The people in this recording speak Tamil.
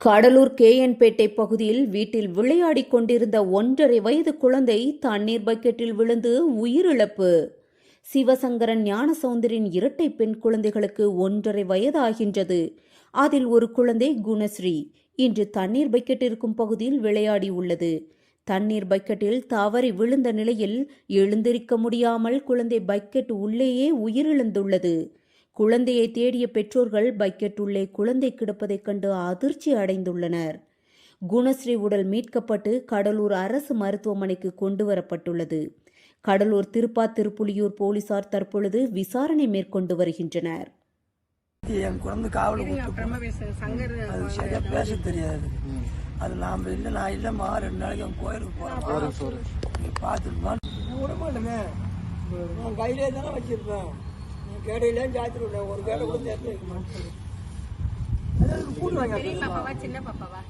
கடலூர் கேஎன்பேட்டை பகுதியில் வீட்டில் விளையாடிக் கொண்டிருந்த 1.5 வயது குழந்தை தண்ணீர் பக்கெட்டில் விழுந்து உயிரிழப்பு. சிவசங்கரன் ஞானசௌந்தரின் இரட்டை பெண் குழந்தைகளுக்கு 1.5 வயதாகின்றது. அதில் ஒரு குழந்தை குணஸ்ரீ இன்று தண்ணீர் பக்கெட் இருக்கும் பகுதியில் விளையாடி உள்ளது. தண்ணீர் பக்கெட்டில் தவறி விழுந்த நிலையில் எழுந்திருக்க முடியாமல் குழந்தை பக்கெட் உள்ளேயே உயிரிழந்துள்ளது. குழந்தையை தேடிய பெற்றோர்கள் பக்கெட் உள்ளே குழந்தை கிடப்பதைக் கண்டு அதிர்ச்சி அடைந்துள்ளனர். குணஸ்ரீ உடல் மீட்கப்பட்டு கடலூர் அரசு மருத்துவமனைக்கு கொண்டு வரப்பட்டுள்ளது. கடலூர் திருப்புலியூர் போலீசார் தற்பொழுது விசாரணை மேற்கொண்டு வருகின்றனர். என் குழந்தை காவல் பேச தெரியாது. அது நாம இல்லை, நான் இல்லைம்மா 2 நாளைக்கு அவன் கோயிலுக்கு போகிறேன், நீ பார்த்துருமா விட மாட்டேங்க. நான் கையிலே தானே வச்சிருப்பேன், நீ கேடையிலே ஜாத்திர விட ஒரு கேடை கூட சேர்த்து வைக்க மாட்டேன். சின்ன பாப்பாவா